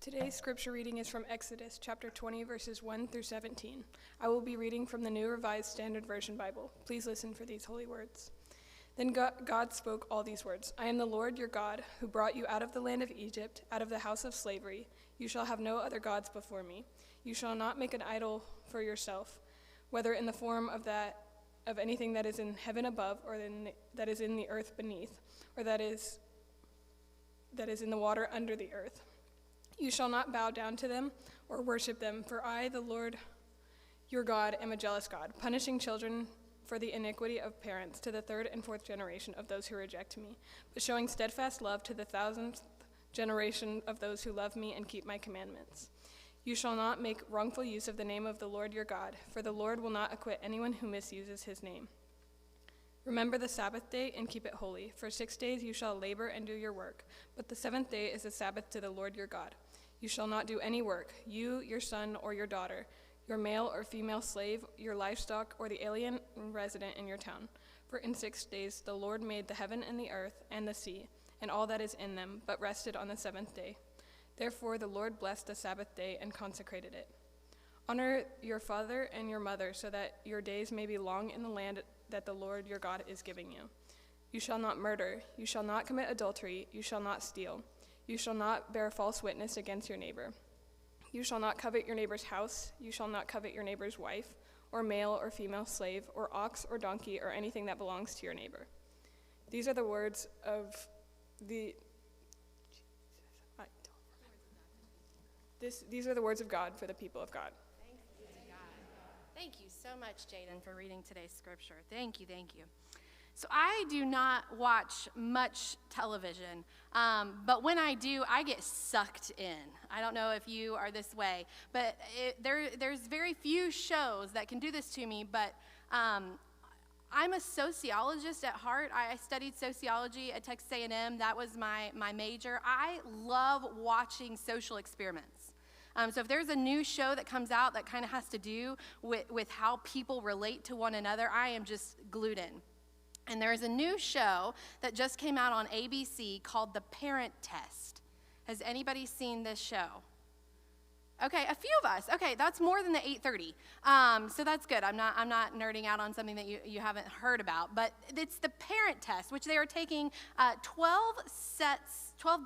Today's scripture reading is from Exodus chapter 20, verses 1 through 17. I will be reading from the New Revised Standard Version Bible. Please listen for these holy words. Then God spoke all these words. I am the Lord your God, who brought you out of the land of Egypt, out of the house of slavery. You shall have no other gods before me. You shall not make an idol for yourself, whether in the form of anything that is in heaven above, or that is in the earth beneath, or that is in the water under the earth. You shall not bow down to them or worship them, for I, the Lord your God, am a jealous God, punishing children for the iniquity of parents to the third and fourth generation of those who reject me, but showing steadfast love to the 1,000th generation of those who love me and keep my commandments. You shall not make wrongful use of the name of the Lord your God, for the Lord will not acquit anyone who misuses his name. Remember the Sabbath day and keep it holy. For 6 days you shall labor and do your work, but the seventh day is a Sabbath to the Lord your God. You shall not do any work, you, your son, or your daughter, your male or female slave, your livestock, or the alien resident in your town. For in 6 days the Lord made the heaven and the earth and the sea, and all that is in them, but rested on the seventh day. Therefore the Lord blessed the Sabbath day and consecrated it. Honor your father and your mother, so that your days may be long in the land that the Lord your God is giving you. You shall not murder, you shall not commit adultery, you shall not steal. You shall not bear false witness against your neighbor. You shall not covet your neighbor's house. You shall not covet your neighbor's wife, or male or female slave, or ox or donkey, or anything that belongs to your neighbor. These are the words of These are the words of God for the people of God. Thanks be to God. Thank you so much, Jaden, for reading today's scripture. Thank you. So I do not watch much television, but when I do, I get sucked in. I don't know if you are this way, but there's very few shows that can do this to me, but I'm a sociologist at heart. I studied sociology at Texas A&M. That was my major. I love watching social experiments. So if there's a new show that comes out that kind of has to do with how people relate to one another, I am just glued in. And there is a new show that just came out on ABC called The Parent Test. Has anybody seen this show? Okay, a few of us. Okay, that's more than the 8:30. So that's good. I'm not nerding out on something that you haven't heard about. But it's the Parent Test, which they are taking 12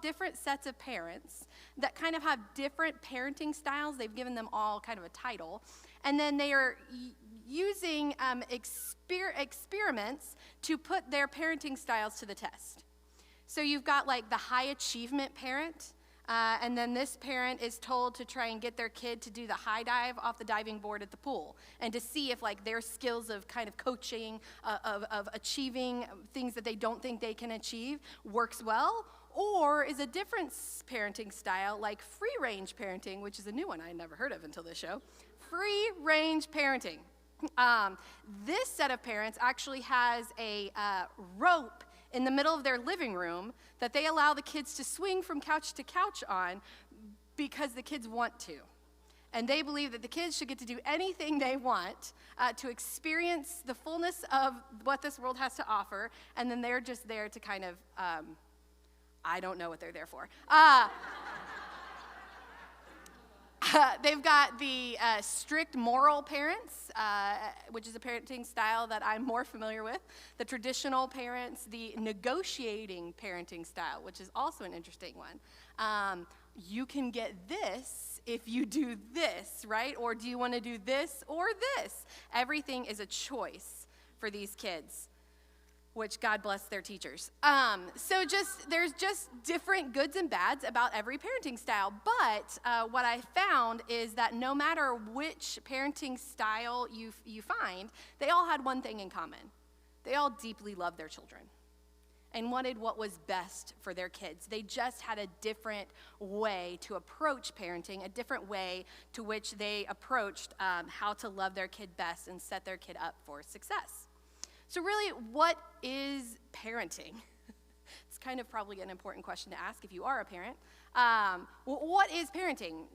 different sets of parents that kind of have different parenting styles. They've given them all kind of a title. And then they are using experiments to put their parenting styles to the test. So you've got like the high achievement parent, and then this parent is told to try and get their kid to do the high dive off the diving board at the pool, and to see if like their skills of kind of coaching, of achieving things that they don't think they can achieve works well, or is a different parenting style like free range parenting, which is a new one I had never heard of until this show. Free range parenting. This set of parents actually has a rope in the middle of their living room that they allow the kids to swing from couch to couch on because the kids want to. And they believe that the kids should get to do anything they want to experience the fullness of what this world has to offer, and then they're just there to kind of, I don't know what they're there for. They've got the strict moral parents, which is a parenting style that I'm more familiar with. The traditional parents, the negotiating parenting style, which is also an interesting one. You can get this if you do this, right? Or do you want to do this or this? Everything is a choice for these kids, which God bless their teachers. There's just different goods and bads about every parenting style. But what I found is that no matter which parenting style you find, they all had one thing in common. They all deeply loved their children and wanted what was best for their kids. They just had a different way to approach parenting, a different way to which they approached how to love their kid best and set their kid up for success. So really, what is parenting? It's kind of probably an important question to ask if you are a parent. What is parenting?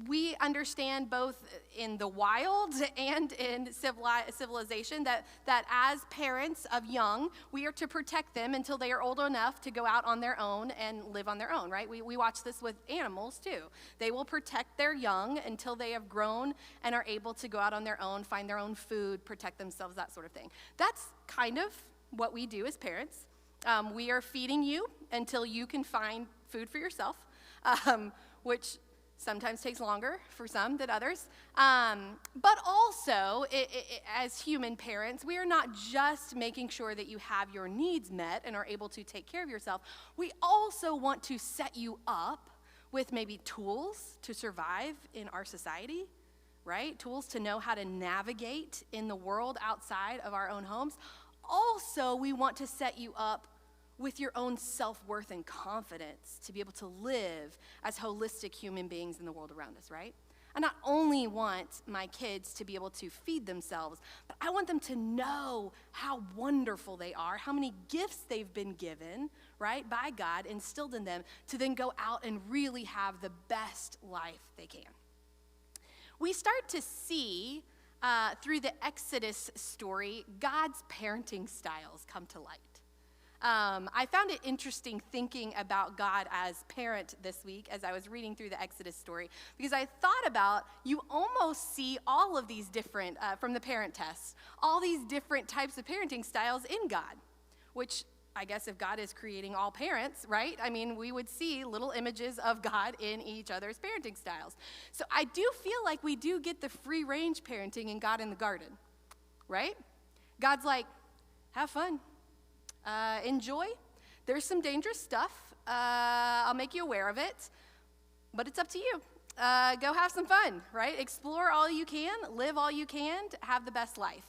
We understand both in the wild and in civilization that as parents of young, we are to protect them until they are old enough to go out on their own and live on their own, right? We watch this with animals too. They will protect their young until they have grown and are able to go out on their own, find their own food, protect themselves, that sort of thing. That's kind of what we do as parents. We are feeding you until you can find food for yourself, which sometimes takes longer for some than others. But also, as human parents, we are not just making sure that you have your needs met and are able to take care of yourself. We also want to set you up with maybe tools to survive in our society, right? Tools to know how to navigate in the world outside of our own homes. Also, we want to set you up with your own self-worth and confidence to be able to live as holistic human beings in the world around us, right? I not only want my kids to be able to feed themselves, but I want them to know how wonderful they are, how many gifts they've been given, right, by God, instilled in them, to then go out and really have the best life they can. We start to see, through the Exodus story, God's parenting styles come to light. I found it interesting thinking about God as parent this week as I was reading through the Exodus story, because I thought about, you almost see all of these different, from the parent test, all these different types of parenting styles in God, which I guess if God is creating all parents, right? I mean, we would see little images of God in each other's parenting styles. So I do feel like we do get the free range parenting in God in the garden, right? God's like, have fun. Enjoy. There's some dangerous stuff. I'll make you aware of it, but it's up to you. Go have some fun, right? Explore all you can, live all you can, have the best life.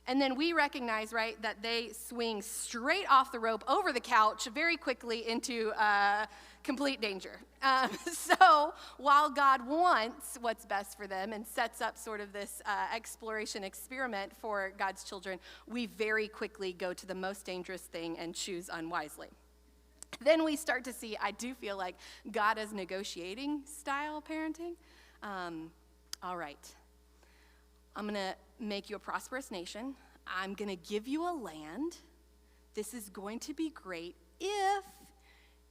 And then we recognize, right, that they swing straight off the rope over the couch very quickly into complete danger. So while God wants what's best for them and sets up sort of this exploration experiment for God's children, we very quickly go to the most dangerous thing and choose unwisely. Then we start to see, I do feel like, God as negotiating style parenting. All right. I'm going to make you a prosperous nation. I'm going to give you a land. This is going to be great if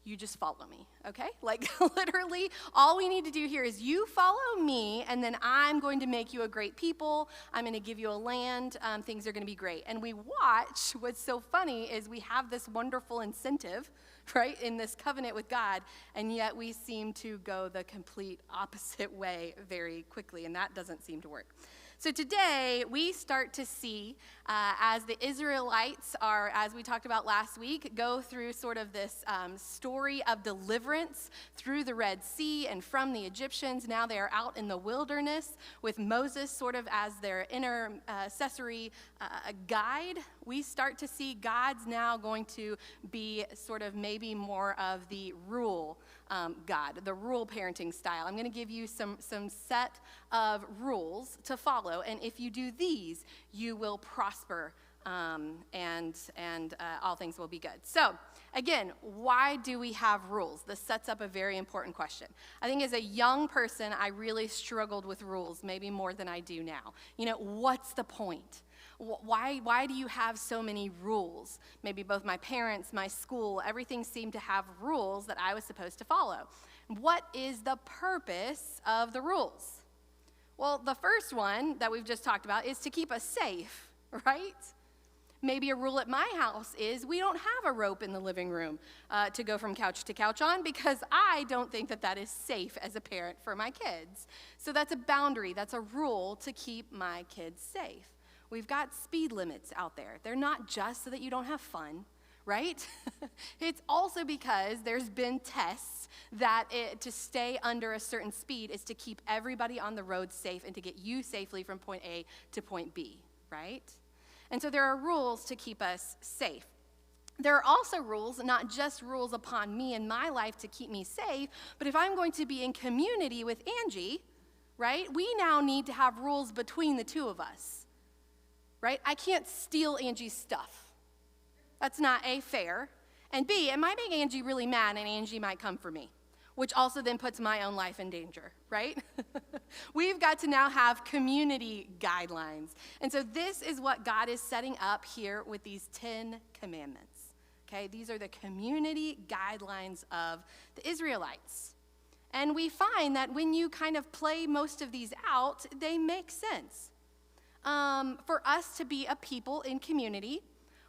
you just follow me, okay? Like, literally, all we need to do here is you follow me, and then I'm going to make you a great people. I'm going to give you a land. Things are going to be great. And we watch, what's so funny is we have this wonderful incentive, right, in this covenant with God, and yet we seem to go the complete opposite way very quickly, and that doesn't seem to work. So today, we start to see, as the Israelites are, as we talked about last week, go through sort of this story of deliverance through the Red Sea and from the Egyptians. Now they are out in the wilderness with Moses sort of as their intercessory guide. We start to see God's now going to be sort of maybe more of the rule God, the rule parenting style. I'm going to give you some set of rules to follow, and if you do these, you will prosper, and all things will be good. So, again, why do we have rules? This sets up a very important question. I think as a young person, I really struggled with rules, maybe more than I do now. You know, what's the point? Why do you have so many rules? Maybe both my parents, my school, everything seemed to have rules that I was supposed to follow. What is the purpose of the rules? Well, the first one that we've just talked about is to keep us safe, right? Maybe a rule at my house is we don't have a rope in the living room to go from couch to couch on, because I don't think that that is safe as a parent for my kids. So that's a boundary, that's a rule to keep my kids safe. We've got speed limits out there. They're not just so that you don't have fun, right? It's also because there's been tests that to stay under a certain speed is to keep everybody on the road safe and to get you safely from point A to point B, right? And so there are rules to keep us safe. There are also rules, not just rules upon me and my life to keep me safe, but if I'm going to be in community with Angie, right, we now need to have rules between the two of us. Right? I can't steal Angie's stuff. That's not A, fair. And B, it might make Angie really mad and Angie might come for me. which also then puts my own life in danger, right? We've got to now have community guidelines. And so this is what God is setting up here with these 10 commandments. Okay, these are the community guidelines of the Israelites. And we find that when you kind of play most of these out, they make sense. For us to be a people in community,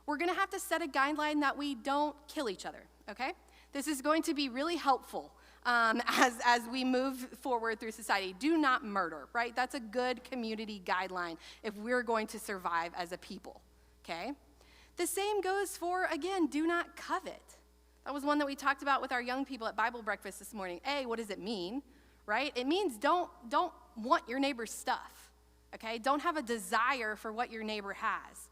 we're going to have to set a guideline that we don't kill each other, okay? This is going to be really helpful as we move forward through society. Do not murder, right? That's a good community guideline if we're going to survive as a people, okay? The same goes for, again, do not covet. That was one that we talked about with our young people at Bible breakfast this morning. What does it mean, right? It means don't want your neighbor's stuff, okay? Don't have a desire for what your neighbor has.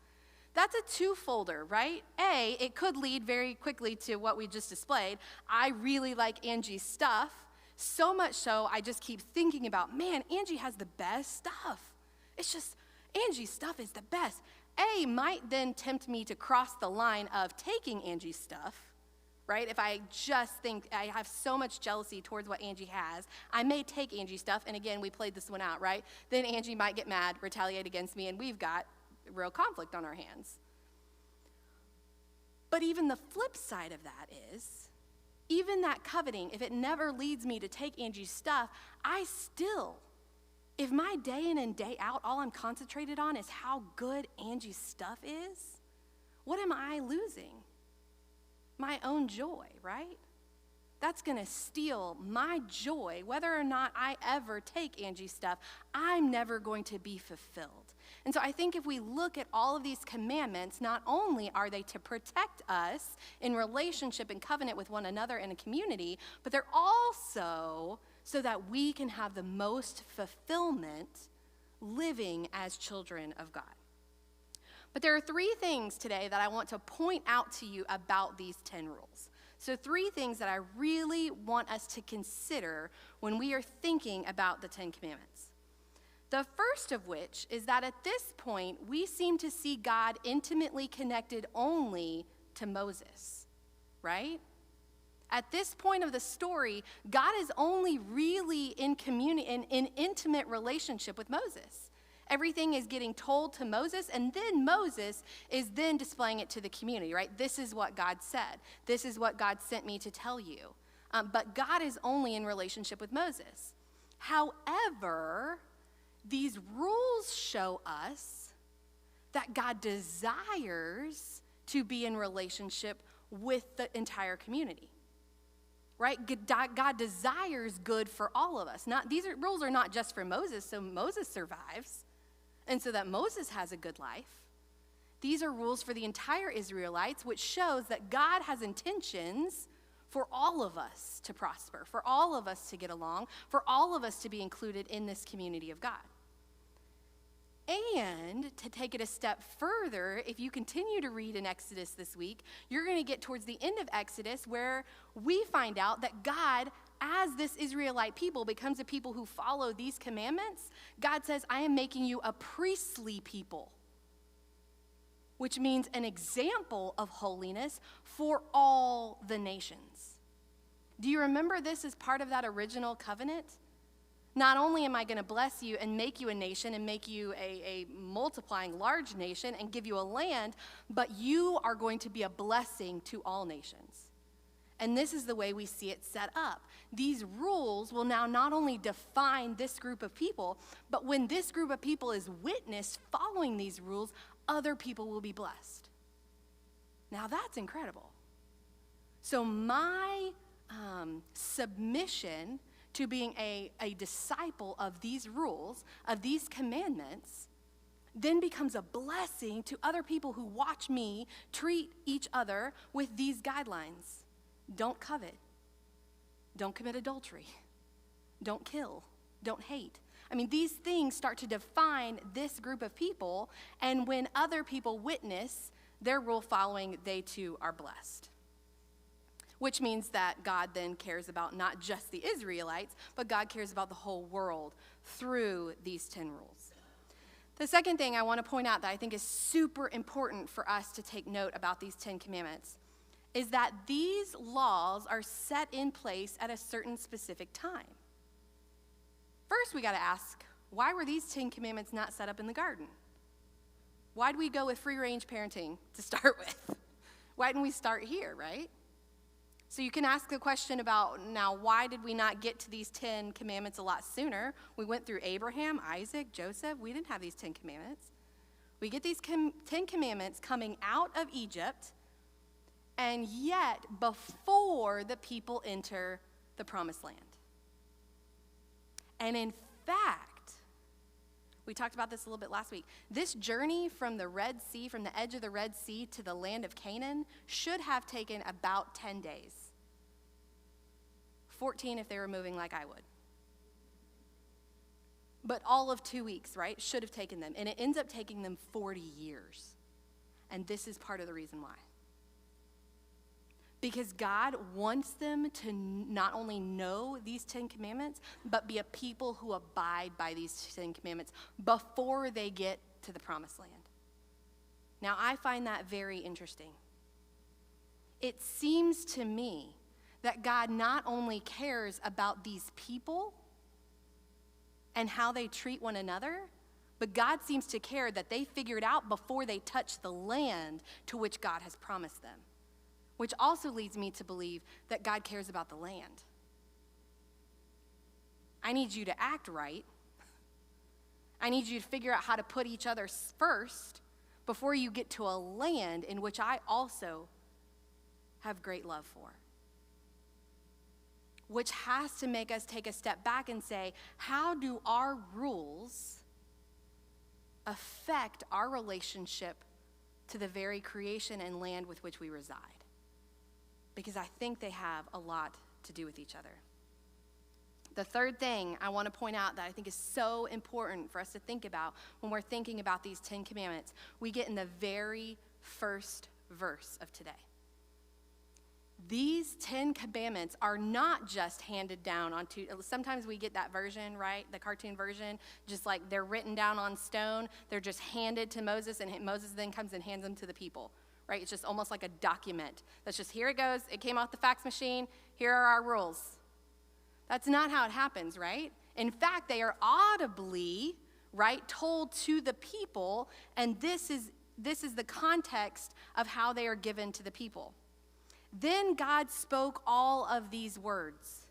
That's a two-folder, right? It could lead very quickly to what we just displayed. I really like Angie's stuff, so much so I just keep thinking about, man, Angie has the best stuff. It's just, Angie's stuff is the best. Might then tempt me to cross the line of taking Angie's stuff, right? If I just think I have so much jealousy towards what Angie has, I may take Angie's stuff, and again, we played this one out, right? Then Angie might get mad, retaliate against me, and we've got real conflict on our hands. But even the flip side of that is, even that coveting, if it never leads me to take Angie's stuff, I still, if my day in and day out, all I'm concentrated on is how good Angie's stuff is, what am I losing? My own joy, right? That's going to steal my joy. Whether or not I ever take Angie's stuff, I'm never going to be fulfilled. And so I think if we look at all of these commandments, not only are they to protect us in relationship and covenant with one another in a community, but they're also so that we can have the most fulfillment living as children of God. But there are 3 things today that I want to point out to you about these 10 rules. So 3 things that I really want us to consider when we are thinking about the 10 commandments. The first of which is that at this point, we seem to see God intimately connected only to Moses, right? At this point of the story, God is only really in intimate relationship with Moses. Everything is getting told to Moses, and then Moses is then displaying it to the community, right? This is what God said. This is what God sent me to tell you. But God is only in relationship with Moses. However, these rules show us that God desires to be in relationship with the entire community, right? God desires good for all of us. These rules are not just for Moses, so Moses survives, and so that Moses has a good life. These are rules for the entire Israelites, which shows that God has intentions for all of us to prosper, for all of us to get along, for all of us to be included in this community of God. And to take it a step further, if you continue to read in Exodus this week, you're going to get towards the end of Exodus where we find out that God, as this Israelite people, becomes a people who follow these commandments. God says, I am making you a priestly people, which means an example of holiness for all the nations. Do you remember this as part of that original covenant? Not only am I going to bless you and make you a nation and make you a multiplying large nation and give you a land, but you are going to be a blessing to all nations. And this is the way we see it set up. These rules will now not only define this group of people, but when this group of people is witnessed following these rules, other people will be blessed. Now that's incredible. So my submission to being a disciple of these rules, of these commandments, then becomes a blessing to other people who watch me treat each other with these guidelines. Don't covet. Don't commit adultery. Don't kill. Don't hate. I mean, these things start to define this group of people, and when other people witness their rule following, they too are blessed. Which means that God then cares about not just the Israelites, but God cares about the whole world through these 10 rules. The second thing I want to point out that I think is super important for us to take note about these 10 commandments is that these laws are set in place at a certain specific time. First, we got to ask, why were these 10 commandments not set up in the garden? Why did we go with free-range parenting to start with? Why didn't we start here, right? So you can ask the question about, now, why did we not get to these 10 commandments a lot sooner? We went through Abraham, Isaac, Joseph. We didn't have these 10 commandments. We get these 10 commandments coming out of Egypt, and yet before the people enter the promised land. And in fact, we talked about this a little bit last week. This journey from the Red Sea, from the edge of the Red Sea to the land of Canaan, should have taken about 10 days. 14 if they were moving like I would. But all of 2 weeks, right, should have taken them. And it ends up taking them 40 years. And this is part of the reason why. Because God wants them to not only know these 10 commandments, but be a people who abide by these 10 commandments before they get to the promised land. Now, I find that very interesting. It seems to me that God not only cares about these people and how they treat one another, but God seems to care that they figure it out before they touch the land to which God has promised them. Which also leads me to believe that God cares about the land. I need you to act right. I need you to figure out how to put each other first before you get to a land in which I also have great love for. Which has to make us take a step back and say, how do our rules affect our relationship to the very creation and land with which we reside? Because I think they have a lot to do with each other. The third thing I want to point out that I think is so important for us to think about when we're thinking about these 10 commandments, we get in the very first verse of today. These 10 commandments are not just handed down onto, sometimes we get that version, right? The cartoon version, just like they're written down on stone. They're just handed to Moses, and Moses then comes and hands them to the people. Right? It's just almost like a document. That's just, here it goes. It came off the fax machine. Here are our rules. That's not how it happens, right? In fact, they are audibly, right, told to the people, and this is the context of how they are given to the people. Then God spoke all of these words.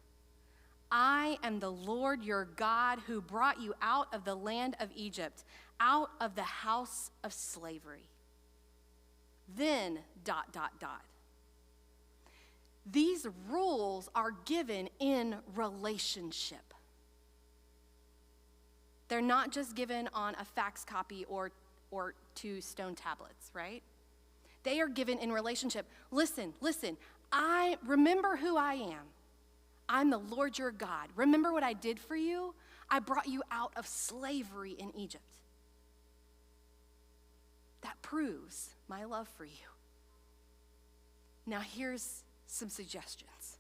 I am the Lord your God who brought you out of the land of Egypt, out of the house of slavery. Then, ... These rules are given in relationship. They're not just given on a fax copy or 2 stone tablets, right? They are given in relationship. Listen, I remember who I am. I'm the Lord your God. Remember what I did for you? I brought you out of slavery in Egypt. That proves my love for you. Now here's some suggestions.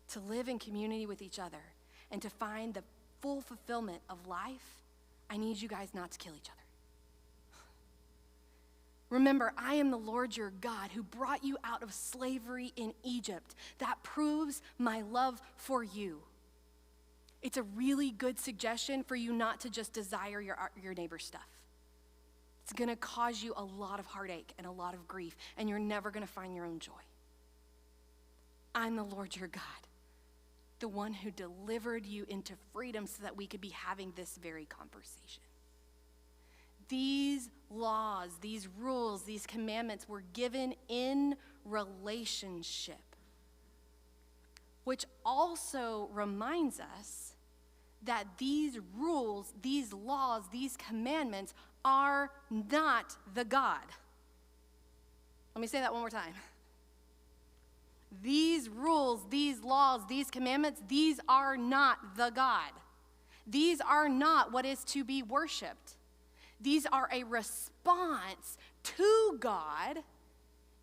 To live in community with each other and to find the full fulfillment of life, I need you guys not to kill each other. Remember, I am the Lord your God who brought you out of slavery in Egypt. That proves my love for you. It's a really good suggestion for you not to just desire your neighbor's stuff. It's going to cause you a lot of heartache and a lot of grief, and you're never going to find your own joy. I'm the Lord your God, the one who delivered you into freedom so that we could be having this very conversation. These laws, these rules, these commandments were given in relationship, which also reminds us that these rules, these laws, these commandments are not the God. Let me say that one more time. These rules, these laws, these commandments, these are not the God. These are not what is to be worshiped. These are a response to God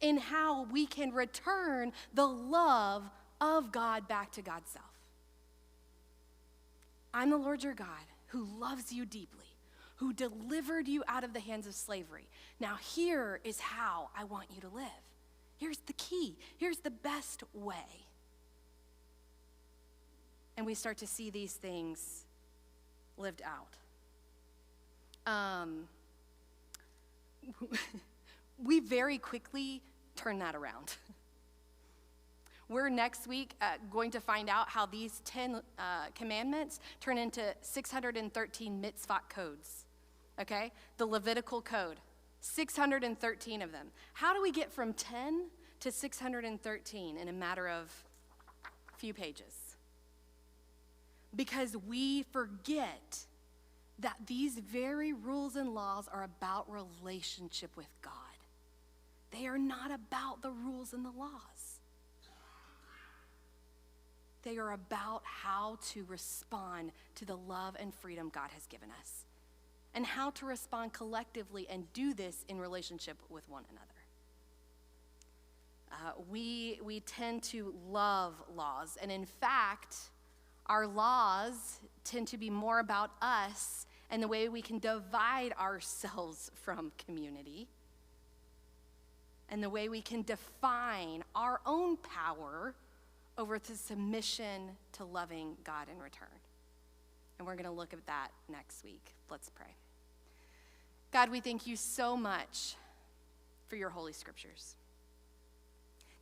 in how we can return the love of God back to God's self. I'm the Lord your God who loves you deeply, who delivered you out of the hands of slavery. Now here is how I want you to live. Here's the key. Here's the best way. And we start to see these things lived out. We very quickly turn that around. We're next week going to find out how these 10 commandments turn into 613 mitzvot codes, okay? The Levitical code, 613 of them. How do we get from 10 to 613 in a matter of a few pages? Because we forget that these very rules and laws are about relationship with God. They are not about the rules and the laws. They are about how to respond to the love and freedom God has given us, and how to respond collectively and do this in relationship with one another. We tend to love laws, and in fact, our laws tend to be more about us and the way we can divide ourselves from community, and the way we can define our own power over the submission to loving God in return. And we're going to look at that next week. Let's pray. God, we thank you so much for your holy scriptures.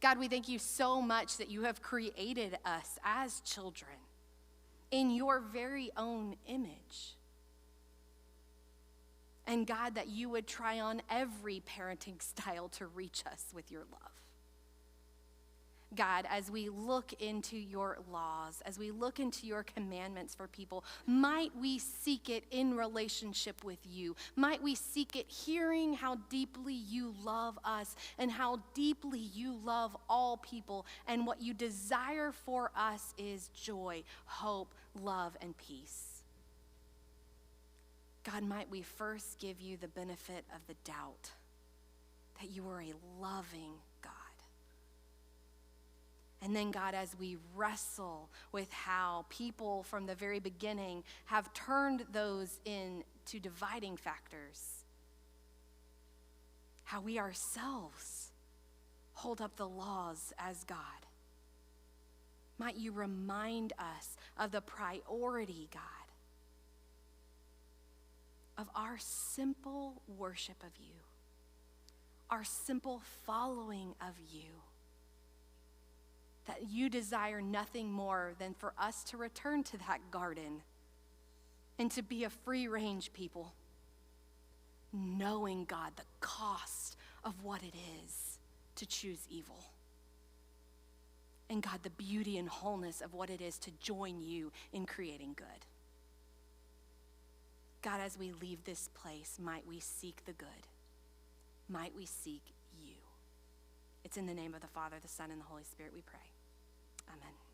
God, we thank you so much that you have created us as children in your very own image. And God, that you would try on every parenting style to reach us with your love. God, as we look into your laws, as we look into your commandments for people, might we seek it in relationship with you. Might we seek it hearing how deeply you love us and how deeply you love all people, and what you desire for us is joy, hope, love, and peace. God, might we first give you the benefit of the doubt that you are a loving God. And then, God, as we wrestle with how people from the very beginning have turned those into dividing factors, how we ourselves hold up the laws as God. Might you remind us of the priority, God, of our simple worship of you, our simple following of you. That you desire nothing more than for us to return to that garden and to be a free-range people, knowing, God, the cost of what it is to choose evil. And God, the beauty and wholeness of what it is to join you in creating good. God, as we leave this place, might we seek the good. Might we seek you. It's in the name of the Father, the Son, and the Holy Spirit we pray. Amen.